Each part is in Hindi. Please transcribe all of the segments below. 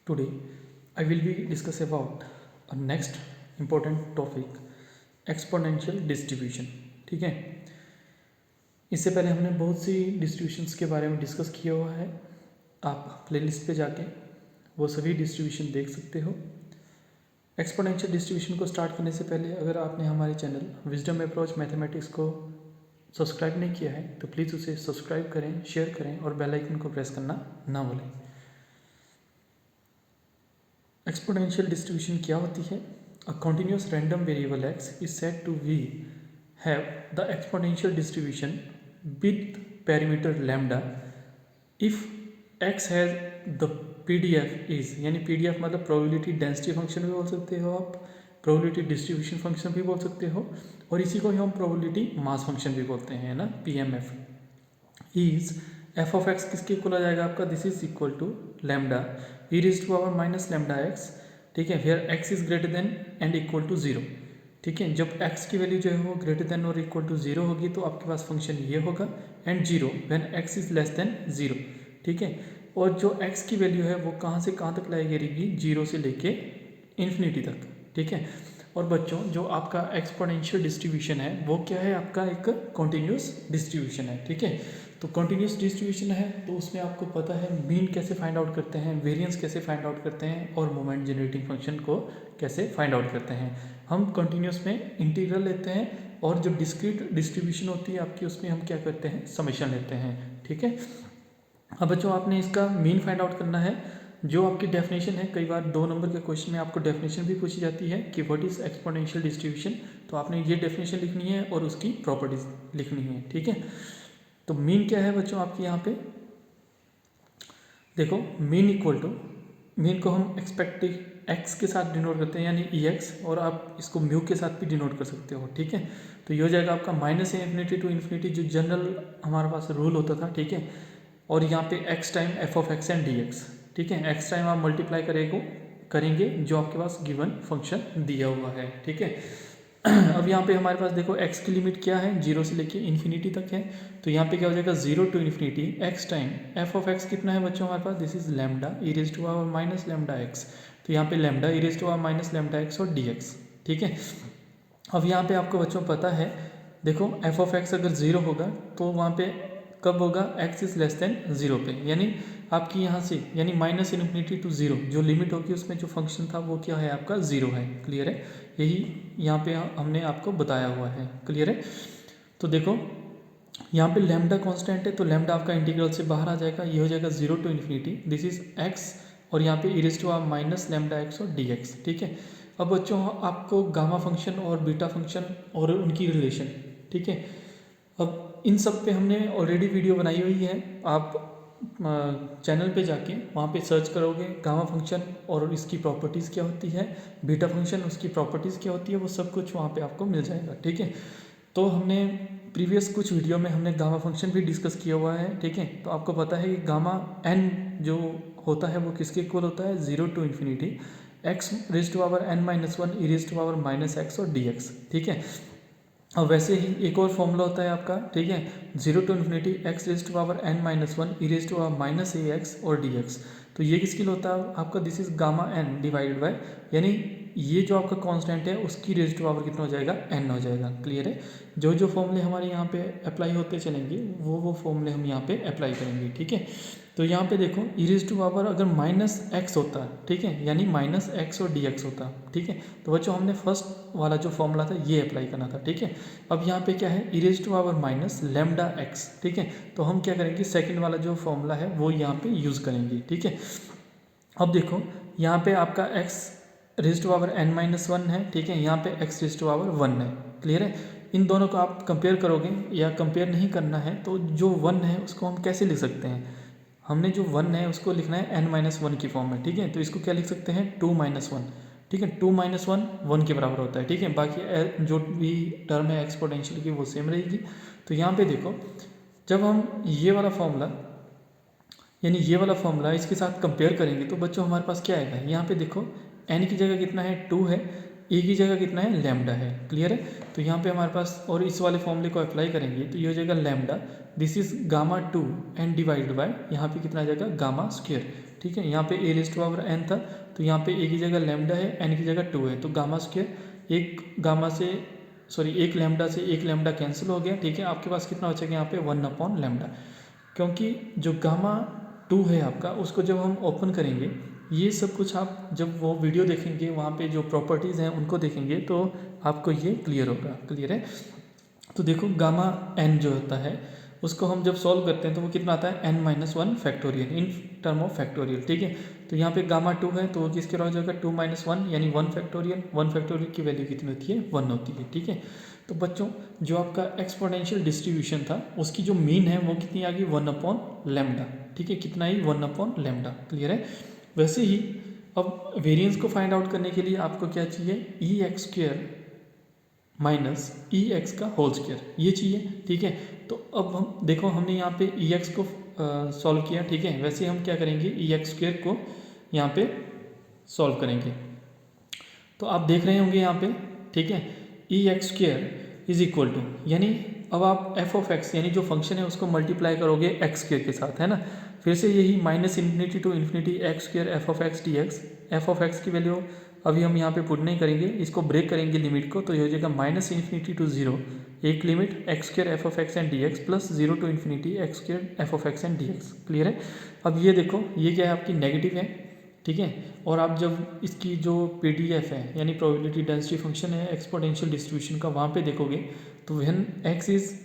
Today, I will be discuss about a next important topic exponential distribution. ठीक है, इससे पहले हमने बहुत सी डिस्ट्रीब्यूशंस के बारे में डिस्कस किया हुआ है। आप प्लेलिस्ट पे जाके वो सभी डिस्ट्रीब्यूशन देख सकते हो। एक्सपोनेंशियल डिस्ट्रीब्यूशन को स्टार्ट करने से पहले अगर आपने हमारे चैनल विजडम अप्रोच मैथमेटिक्स को सब्सक्राइब नहीं किया है तो प्लीज़ उसे सब्सक्राइब करें, शेयर करें और बेल आइकन को प्रेस करना ना भूलें। एक्सपोनेंशियल डिस्ट्रीब्यूशन क्या होती है? अ continuous random variable x is said to be have the exponential distribution with parameter lambda if x has the PDF is, यानी PDF मतलब प्रोबेबिलिटी डेंसिटी फंक्शन भी बोल सकते हो आप, प्रोबेबिलिटी डिस्ट्रीब्यूशन फंक्शन भी बोल सकते हो, और इसी को ही हम प्रोबेबिलिटी मास फंक्शन भी बोलते हैं ना, PMF। Is f of x किसके इक्वल आ जाएगा आपका? This is equal to lambda e raise to power minus lambda x. ठीक है, फिर x is greater than and equal to zero. ठीक है, जब एक्स की वैल्यू जो है वो ग्रेटर देन और इक्वल टू जीरो होगी तो आपके पास फंक्शन ये होगा, and zero when x is less than zero. ठीक है, और जो एक्स की वैल्यू है वो कहाँ से कहाँ तक लाई गिरेगी? जीरो से लेके इन्फिनिटी तक। ठीक है, और बच्चों जो आपका एक्सपोनेंशियल डिस्ट्रीब्यूशन है वो क्या है? आपका एक कॉन्टिन्यूस डिस्ट्रीब्यूशन है। ठीक है, तो कॉन्टिन्यूस डिस्ट्रीब्यूशन है तो उसमें आपको पता है मीन कैसे फाइंड आउट करते हैं, वेरिएंस कैसे फाइंड आउट करते हैं, और मोमेंट जनरेटिंग फंक्शन को कैसे फाइंड आउट करते हैं। हम कॉन्टिन्यूस में इंटीग्रल लेते हैं, और जो डिस्क्रीट डिस्ट्रीब्यूशन होती है आपकी उसमें हम क्या करते हैं? समेशन लेते हैं। ठीक है, अब बच्चों आपने इसका मीन फाइंड आउट करना है। जो आपकी डेफिनेशन है, कई बार 2 नंबर के क्वेश्चन में आपको डेफिनेशन भी पूछी जाती है कि व्हाट इज एक्सपोनेंशियल डिस्ट्रीब्यूशन, तो आपने ये डेफिनेशन लिखनी है और उसकी प्रॉपर्टीज लिखनी है। ठीक है, तो मीन क्या है बच्चों आपके यहाँ पे देखो, मीन इक्वल टू, मीन को हम एक्सपेक्टेड एक्स के साथ डिनोट करते हैं यानी ई एक्स, और आप इसको म्यू के साथ भी डिनोट कर सकते हो। ठीक है, तो ये हो जाएगा आपका माइनस इन्फिनिटी टू इन्फिनिटी, जो जनरल हमारे पास रूल होता था। ठीक है, और यहाँ पे x time f of x and D x. ठीक है, एक्स टाइम आप मल्टीप्लाई करेंगे जो आपके पास गिवन फंक्शन दिया हुआ है। ठीक है, अब यहाँ पे हमारे पास देखो एक्स की लिमिट क्या है? जीरो से लेके इन्फिनिटी तक है, तो यहाँ पे क्या हो जाएगा? Zero to infinity x time f of x कितना है बच्चों हमारे पास? This is lambda e raise to power minus lambda x, तो यहाँ पे lambda e raise to power minus lambda x और डी एक्स। ठीक है, अब यहाँ पे आपको बच्चों पता है, देखो एफ ऑफ एक्स अगर जीरो होगा तो वहाँ पे कब होगा? X is less than zero पे, यानी आपकी यहाँ से यानी माइनस इन्फिनिटी टू जीरो जो लिमिट होगी उसमें जो फंक्शन था वो क्या है? आपका जीरो है। क्लियर है, यही यहाँ पे हमने आपको बताया हुआ है। क्लियर है, तो देखो यहाँ पे लैम्डा कांस्टेंट है तो लैम्डा आपका इंटीग्रल से बाहर आ जाएगा, ये हो जाएगा zero to infinity, this is x, और यहाँ पे e raise to power minus lambda x और डी एक्स। ठीक है, अब बच्चों आपको गामा फंक्शन और बीटा फंक्शन और उनकी रिलेशन, ठीक है, अब इन सब पे हमने ऑलरेडी वीडियो बनाई हुई है। आप चैनल पे जाके वहाँ पे सर्च करोगे गामा फंक्शन और इसकी प्रॉपर्टीज़ क्या होती है, बीटा फंक्शन उसकी प्रॉपर्टीज़ क्या होती है, वो सब कुछ वहाँ पे आपको मिल जाएगा। ठीक है, तो हमने प्रीवियस कुछ वीडियो में हमने गामा फंक्शन भी डिस्कस किया हुआ है। ठीक है, तो आपको पता है कि गामा एन जो होता है वो किसके इक्वल होता है? Zero to infinity x raise to power n minus one e raise to power minus x और डी एक्स। ठीक है, अब वैसे ही एक और फॉर्मूला होता है आपका, ठीक है, zero to infinity x raise to power n minus one e raise to power minus a x और डी एक्स। तो ये किसके लिए होता है आपका? This is gamma n divided by, यानी ये जो आपका कांस्टेंट है उसकी रेज़ टू पावर कितना हो जाएगा? एन हो जाएगा। क्लियर है, जो जो फॉर्मूले हमारे यहाँ पे अप्लाई होते चलेंगे वो फॉर्मूले हम यहाँ पे अप्लाई करेंगे। ठीक है, तो यहाँ पे देखो ई रेज़ टू पावर अगर माइनस एक्स होता है, ठीक है, यानी माइनस एक्स और डी एक्स होता, ठीक है, तो बच्चों हमने फर्स्ट वाला जो फॉर्मूला था ये अप्लाई करना था। ठीक है, अब यहाँ पे क्या है? E raise to power minus lambda x. ठीक है, तो हम क्या करेंगे? सेकंड वाला जो फॉर्मूला है वो यहाँ पे यूज़ करेंगे। ठीक है, अब देखो यहाँ पे आपका x raise to power n minus one है, ठीक है, यहाँ पे x raise to power one है। क्लियर है, इन दोनों को आप कंपेयर करोगे या कंपेयर नहीं करना है तो जो वन है उसको हम कैसे लिख सकते हैं? हमने जो वन है उसको लिखना है एन माइनस वन की फॉर्म में। ठीक है, तो इसको क्या लिख सकते हैं? Two minus one. ठीक है, टू माइनस वन वन के बराबर होता है। ठीक है, बाकी जो भी टर्म है एक्सपोनेंशियल की वो सेम रहेगी। तो यहाँ पे देखो जब हम ये वाला फॉर्मूला यानी ये वाला फॉर्मूला इसके साथ कंपेयर करेंगे तो बच्चों हमारे पास क्या आएगा? यहाँ पे देखो एन की जगह कितना है? टू है, ए की जगह कितना है, लैम्डा है। क्लियर है। तो यहाँ पे हमारे पास और इस वाले फॉर्मूले को अप्लाई करेंगे तो ये हो जाएगा lambda, this is gamma 2 n divided by यहाँ पे कितना आ जाएगा, गामा स्क्वायर। ठीक है, यहाँ पे ए रेज़ टू पावर एन था तो यहाँ पे ए की जगह लैम्डा है, एन की जगह 2 है, तो गामा स्क्वायर एक लैम्डा से एक लैम्डा कैंसिल हो गया। ठीक है, आपके पास कितना बचेगा यहाँ पे 1 लैम्डा, क्योंकि जो गामा 2 है आपका उसको जब हम ओपन करेंगे, ये सब कुछ आप जब वो वीडियो देखेंगे वहाँ पे जो प्रॉपर्टीज़ हैं उनको देखेंगे तो आपको ये क्लियर होगा। क्लियर है। तो देखो गामा एन जो होता है उसको हम जब सॉल्व करते हैं तो वो कितना आता है, n-1 factorial in term of factorial. ठीक है, तो यहाँ पे गामा 2 है तो वो किसके हो जाएगा 2-1 यानी 1 फैक्टोरियल। 1 फैक्टोरियल की वैल्यू कितनी होती है, 1 होती है। ठीक है, तो बच्चों जो आपका एक्सपोनेंशियल डिस्ट्रीब्यूशन था उसकी जो मीन है वो कितनी आ गई, 1 लैम्डा। ठीक है, कितना ही 1 लैम्डा। क्लियर है। वैसे ही अब वेरिएंस को फाइंड आउट करने के लिए आपको क्या चाहिए, ई x square minus e x का होल स्क्वायर, ये चाहिए। ठीक है, तो अब हम देखो हमने यहाँ पे ई एक्स को सॉल्व किया। ठीक है, वैसे हम क्या करेंगे, ई एक्स स्क्वायर को यहाँ पे सॉल्व करेंगे। तो आप देख रहे होंगे यहाँ पे, ठीक है, e x square is equal to, यानी अब आप एफ ऑफ एक्स यानी जो फंक्शन है उसको मल्टीप्लाई करोगे एक्स स्क्वायर के साथ, है ना। फिर से यही -∞ to ∞ x square F of x d x. F of x की वैल्यू अभी हम यहाँ पे पुट नहीं करेंगे, इसको ब्रेक करेंगे लिमिट को, तो ये हो जाएगा -∞ to 0 एक limit x square F of x and D x plus 0 to ∞ x square F of x and D x. Clear है। अब ये देखो ये क्या है, आपकी नेगेटिव है। ठीक है, और आप जब इसकी जो PDF है यानी प्रोबेबिलिटी डेंसिटी फंक्शन है एक्सपोनेंशियल डिस्ट्रीब्यूशन का, वहाँ पे देखोगे तो व्हेन एक्स इज,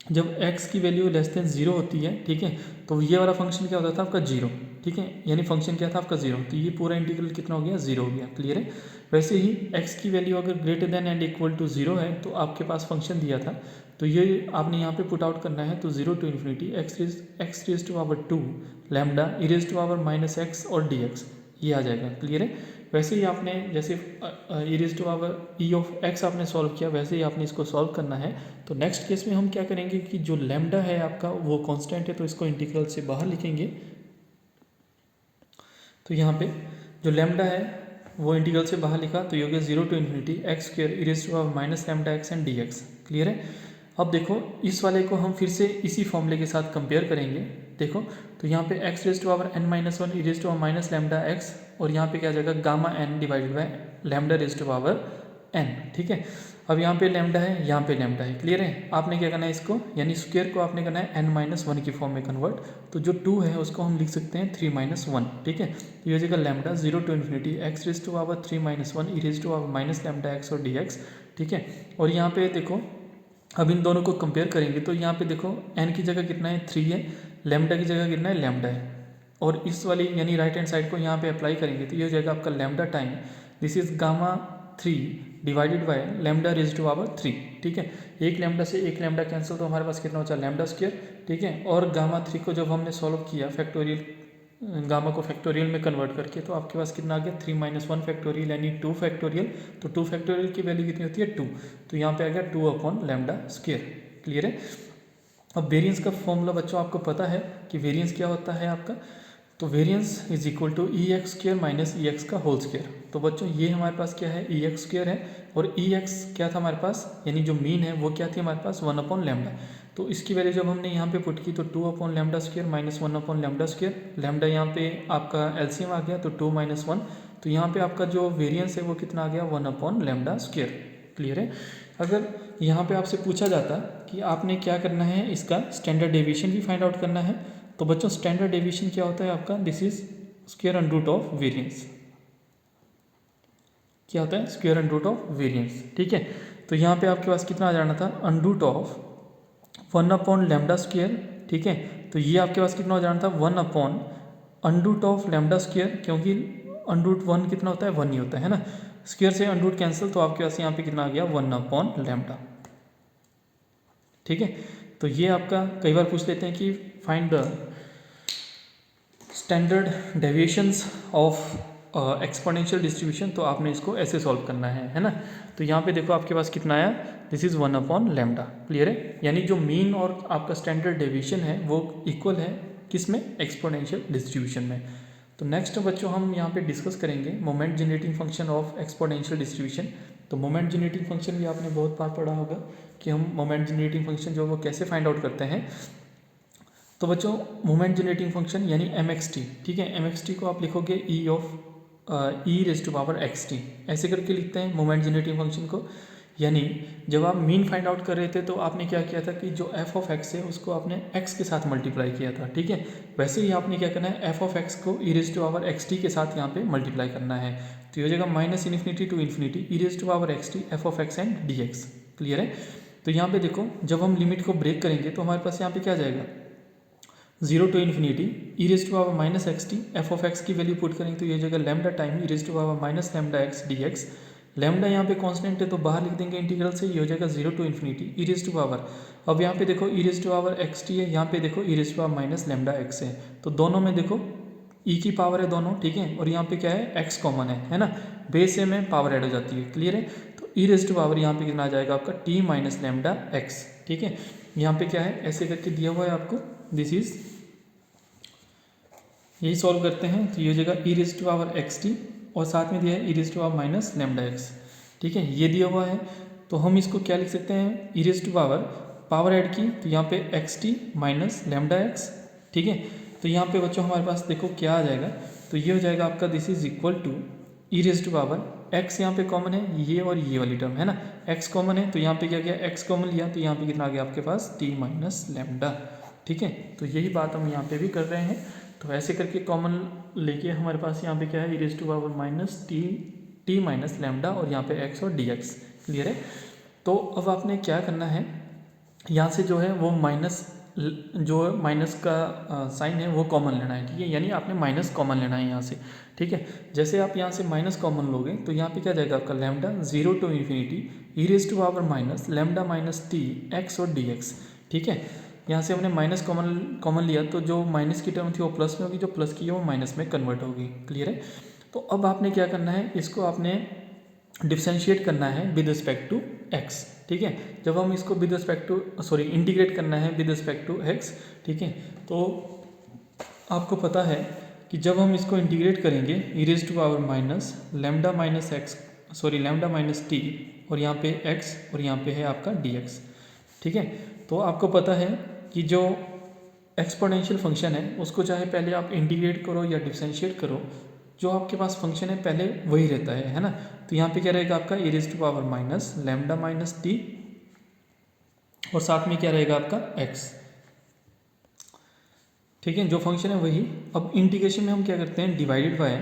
जब x की वैल्यू लेस देन 0 होती है, ठीक है, तो ये वाला फंक्शन क्या होता था आपका 0। ठीक है, यानी फंक्शन क्या था आपका 0, तो ये पूरा इंटीग्रल कितना हो गया, 0 हो गया। क्लियर है। वैसे ही x की वैल्यू अगर greater than and equal to 0 है तो आपके पास फंक्शन दिया था, तो ये आपने यहाँ पे पुट आउट करना है, तो 0 to ∞ x raise to power 2 lambda e raise to power -x और dx, ये आ जाएगा। क्लियर है। वैसे ही आपने जैसे e raise to power e of x आपने सॉल्व किया, वैसे ही आपने इसको सॉल्व करना है। तो नेक्स्ट केस में हम क्या करेंगे कि जो लैम्डा है आपका वो कांस्टेंट है, तो इसको इंटीग्रल से बाहर लिखेंगे। तो यहाँ पे जो लैम्डा है वो इंटीग्रल से बाहर लिखा, तो ये हो गया 0 to ∞ x square e raise to power -λx and dx। Clear है। अब देखो इस वाले को हम फिर से इसी फॉर्मूले के साथ कंपेयर करेंगे। देखो तो यहाँ पे x raise to power n-1 e raise to power -λx और यहाँ पे क्या आ जाएगा gamma n divided by lambda raise to power n। ठीक है, अब यहाँ पे लैम्डा है, यहाँ पे लैम्डा है। क्लियर है। आपने क्या करना है, इसको यानी स्क्वायर को आपने करना है n-1 की फॉर्म में कन्वर्ट, तो जो 2 है उसको हम लिख सकते हैं 3-1। ठीक है, तो ये हो जाएगा lambda 0 to ∞ x raise to power 3-1 e raise to power -λx और dx। ठीक है, और यहाँ पे देखो अब इन दोनों को कंपेयर करेंगे तो यहाँ पे देखो n की जगह कितना है 3 है, लैम्डा की जगह कितना है लैम्डा है, और इस वाली यानी राइट हैंड साइड को यहाँ पे अप्लाई करेंगे तो ये हो जाएगा आपका lambda time this is gamma 3 divided by lambda raise to power 3। ठीक है, एक लैम्डा से एक लैम्डा कैंसिल, तो हमारे पास कितना बचा, लैम्डा स्क्वायर। ठीक है, और गामा 3 को जब हमने सॉल्व किया फैक्टोरियल, गामा को फैक्टोरियल में कन्वर्ट करके, तो आपके पास कितना आ गया 3-1 फैक्टोरियल यानी 2 फैक्टोरियल। तो 2 फैक्टोरियल की वैल्यू कितनी होती है 2, तो यहाँ पे आ गया 2 लैम्डा स्क्वायर। क्लियर है। अब वेरिएंस का फॉर्मूला बच्चों आपको पता है कि वेरिएंस क्या होता है आपका, तो variance is equal to e x square minus e x का होल स्क्वायर। तो बच्चों ये हमारे पास क्या है, ई एक्स स्क्वायर है, और ई एक्स क्या था हमारे पास, यानी जो मीन है वो क्या थी हमारे पास 1 लैम्डा। तो इसकी वैल्यू जब हमने यहाँ पे पुट की तो 2 lambda square minus 1 lambda square, lambda यहाँ पे आपका एलसीएम आ गया तो 2 - 1, तो यहाँ पे आपका जो वेरिएंस है वो कितना आ गया 1 लैम्डा स्क्वायर। क्लियर है। अगर यहाँ पे आपसे पूछा जाता कि आपने क्या करना है, इसका स्टैंडर्ड डेविएशन भी फाइंड आउट करना है, तो बच्चों स्टैंडर्ड डेविएशन क्या होता है आपका, this is square under root of variance. क्या होता है, square under root of variance. ठीक है, तो यहाँ पे आपके पास कितना आ जाना था, under root of 1 lambda square. ठीक है, तो ये आपके पास कितना हो जाना था 1 under root of lambda square, क्योंकि अंडर रूट 1 कितना होता है 1 ही होता है ना, स्क्वायर से अंडर रूट कैंसिल, तो आपके पास यहाँ पे कितना आ गया 1 लैम्डा। ठीक है, तो ये आपका कई बार पूछ लेते हैं कि find the standard deviations of exponential distribution, तो आपने इसको ऐसे सॉल्व करना है ना। तो यहाँ पे देखो आपके पास कितना आया, दिस इज 1 लैम्डा। क्लियर है, यानी जो मीन और आपका स्टैंडर्ड डेविएशन है वो इक्वल है किस में, एक्सपोनेंशियल डिस्ट्रीब्यूशन में। तो नेक्स्ट बच्चों हम यहाँ पे डिस्कस करेंगे moment generating function of exponential distribution. तो मोमेंट जनरेटिंग फंक्शन भी आपने बहुत बार पढ़ा होगा कि हम मोमेंट जनरेटिंग फंक्शन जो वो कैसे फाइंड आउट करते हैं। तो बच्चों मोमेंट जनरेटिंग फंक्शन यानी mxt, ठीक है, mxt को आप लिखोगे e raise to power xt, ऐसे करके लिखते हैं मोमेंट जनरेटिंग फंक्शन को। यानी जब आप मीन फाइंड आउट कर रहे थे तो आपने क्या किया था कि जो f ऑफ x है उसको आपने x के साथ मल्टीप्लाई किया था, ठीक है। वैसे ही आपने क्या करना है, f ऑफ x को e raise to power xt के साथ यहाँ पे मल्टीप्लाई करना है। तो ये हो जाएगा minus infinity to infinity e raise to power xt f of x and dx। Clear है। तो यहाँ पे देखो जब हम लिमिट को ब्रेक करेंगे तो हमारे पास यहाँ पे क्या जाएगा, 0 to infinity e raise to power minus x t, f of x की वैल्यू पुट करेंगे तो ये जगह lambda time e raise to power minus lambda x d x. Lambda यहाँ पे कांस्टेंट है तो बाहर लिख देंगे इंटीग्रल से, ये हो जाएगा 0 to infinity e raise to power, अब यहाँ पे देखो e raise to power x t है, यहाँ पे देखो e raise to power minus lambda x है, तो दोनों में देखो ई की पावर है दोनों, ठीक है, और यहाँ पे क्या है एक्स कॉमन है ना, बेस से में पावर ऐड हो जाती है। क्लियर है। तो ई रेज़ टू पावर यहाँ पे कितना आ जाएगा आपका टी माइनस लैम्डा एक्स, ठीक है। यहाँ पे क्या है ऐसे करके दिया हुआ है आपको, दिस इज यही सॉल्व करते हैं तो ये हो जाएगा e raise to power x t और साथ में दिया है e raise to power minus lambda x, ठीक है, ये दिया हुआ है। तो हम इसको क्या लिख सकते हैं, e raise to power add की तो यहाँ पे x t minus lambda x, ठीक है। तो यहाँ पे बच्चों हमारे पास देखो क्या आ जाएगा, तो ये हो जाएगा आपका this is equal to e raise to power x, यहाँ पे कॉमन है ये और ये वाली टर्म है ना, एक्स कॉमन है तो यहाँ पे क्या किया एक्स कॉमन लिया तो यहाँ पे कितना आ गया आपके पास टी माइनस लैम्डा, ठीक है। तो यही बात हम यहाँ पे भी कर रहे हैं। तो ऐसे करके कॉमन लेके हमारे पास यहाँ पे क्या है e raise to power minus t minus lambda और यहाँ पे एक्स और डी एक्स। क्लियर है। तो अब आपने क्या करना है, यहाँ से जो है वो माइनस का साइन है वो कॉमन लेना है, ठीक है, यानी आपने माइनस कॉमन लेना है यहाँ से, ठीक है। जैसे आप यहाँ से माइनस कॉमन लोगे तो यहाँ पे क्या जाएगा आपका lambda 0 to infinity e raise to power minus lambda minus t x और डी एक्स, ठीक है। यहाँ से हमने माइनस कॉमन लिया तो जो माइनस की टर्म थी वो प्लस में होगी, जो प्लस की है वो माइनस में कन्वर्ट होगी। क्लियर है। तो अब आपने क्या करना है, इसको आपने डिफरेंशिएट करना है विद रिस्पेक्ट टू एक्स, ठीक है। जब हम इसको विद रिस्पेक्ट टू इंटीग्रेट करना है विद रिस्पेक्ट टू एक्स, ठीक है, तो आपको पता है कि जब हम इसको इंटीग्रेट करेंगे e raise to power minus lambda minus t और यहाँ पे एक्स और यहाँ पे है आपका डी एक्स, ठीक है। तो आपको पता है कि जो एक्सपोनेंशियल फंक्शन है उसको चाहे पहले आप इंटीग्रेट करो या डिफरेंशिएट करो, जो आपके पास फंक्शन है पहले वही रहता है ना। तो यहाँ पे क्या रहेगा आपका e raise to power minus lambda minus t और साथ में क्या रहेगा आपका एक्स, ठीक है, जो फंक्शन है वही। अब इंटीग्रेशन में हम क्या करते हैं डिवाइडेड बाय,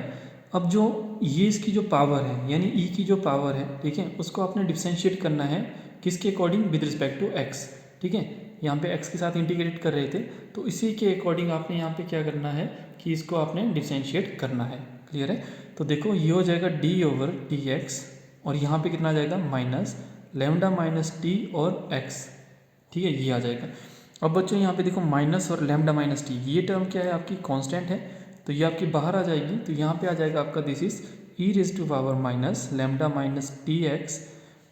अब जो ये इसकी जो पावर है यानी ई की जो पावर है, ठीक है, उसको आपने डिफरेंशिएट करना है किसके according with respect to x, ठीक है। यहाँ पे x के साथ इंटीग्रेट कर रहे थे तो इसी के अकॉर्डिंग आपने यहाँ पे क्या करना है कि इसको आपने डिफरेंशिएट करना है। क्लियर है। तो देखो ये हो जाएगा d ओवर डी एक्स और यहाँ पे कितना आ जाएगा माइनस लैम्डा माइनस टी और x, ठीक है, ये आ जाएगा। अब बच्चों यहाँ पे देखो माइनस और लैम्डा माइनस टी, ये टर्म क्या है आपकी कांस्टेंट है तो ये आपकी बाहर आ जाएगी, तो यहाँ पे आ जाएगा आपका this is e raise to power minus lambda minus t x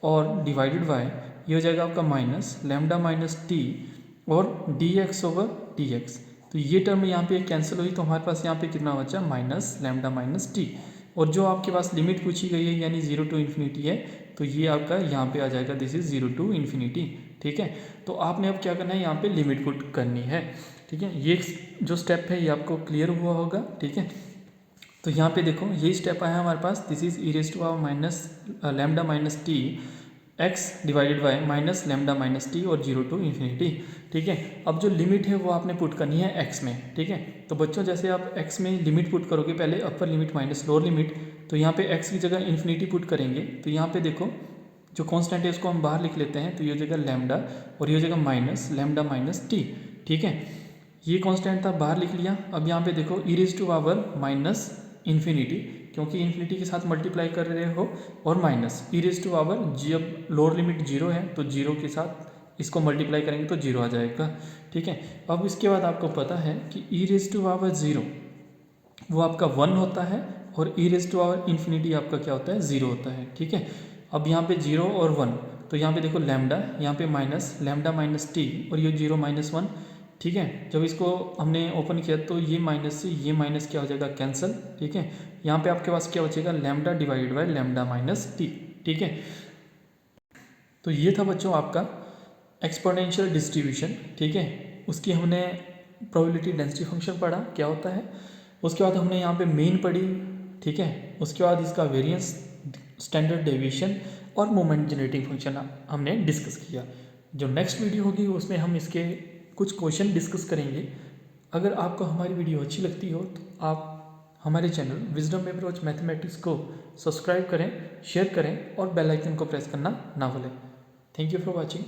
और डिवाइडेड बाय ये हो जाएगा आपका माइनस लैम्डा माइनस टी और d x over d x. तो ये टर्म यहाँ पे कैंसिल हुई तो हमारे पास यहाँ पे कितना बचा माइनस लैम्डा माइनस टी, और जो आपके पास लिमिट पूछी गई है यानी 0 टू इन्फिनिटी है तो ये आपका यहाँ पे आ जाएगा दिस इज 0 टू इन्फिनिटी, ठीक है। तो आपने अब क्या करना है यहाँ पे लिमिट पुट करनी है, ठीक है। ये जो स्टेप है ये आपको क्लियर हुआ होगा, ठीक है। तो यहाँ पे देखो यही स्टेप आया हमारे पास, this is e raise to power minus lambda minus t x divided by minus lambda minus t और 0 टू इन्फिनिटी, ठीक है। अब जो लिमिट है वो आपने पुट करनी है x में, ठीक है। तो बच्चों जैसे आप x में लिमिट पुट करोगे, पहले upper limit minus lower limit, तो यहाँ पे x की जगह इन्फिनिटी पुट करेंगे तो यहाँ पे देखो जो कांस्टेंट है उसको हम बाहर लिख लेते हैं तो ये हो जाएगा लैम्डा और ये हो जाएगा माइनस लैम्डा माइनस टी, ठीक है। ये कांस्टेंट था बाहर लिख लिया। अब यहाँ पे देखो e raise to power minus infinity, क्योंकि इन्फिनिटी के साथ मल्टीप्लाई कर रहे हो, और minus e raise to power जी, अब लोअर लिमिट 0 है तो 0 के साथ इसको मल्टीप्लाई करेंगे तो 0 आ जाएगा, ठीक है। अब इसके बाद आपको पता है कि ई रेज़ टू पावर 0 वो आपका 1 होता है और e raise to power infinity आपका क्या होता है 0 होता है, ठीक है। अब यहाँ पे 0 और 1 तो यहाँ पे देखो लैम्डा, यहाँ पे माइनस लैम्डा माइनस टी और ये 0 माइनस 1, ठीक है। जब इसको हमने ओपन किया तो ये माइनस से ये माइनस क्या हो जाएगा, कैंसिल। ठीक है, यहाँ पे आपके पास क्या बचेगा, lambda divide by lambda minus T. ठीक है, तो ये था बच्चों आपका एक्सपोनेंशियल डिस्ट्रीब्यूशन। ठीक है, उसकी हमने प्रोबेबिलिटी डेंसिटी फंक्शन पढ़ा क्या होता है। उसके बाद हमने यहाँ पे मीन पढ़ी। ठीक है, उसके बाद इसका वेरिएंस, स्टैंडर्ड डेविएशन और मोमेंट जनरेटिंग फंक्शन हमने डिस्कस किया। जो नेक्स्ट वीडियो होगी उसमें हम इसके कुछ क्वेश्चन डिस्कस करेंगे। अगर आपको हमारी वीडियो अच्छी लगती हो तो आप हमारे चैनल विजडम अप्रोच मैथमेटिक्स को सब्सक्राइब करें, शेयर करें और बेल आइकन को प्रेस करना ना भूलें। Thank you for watching.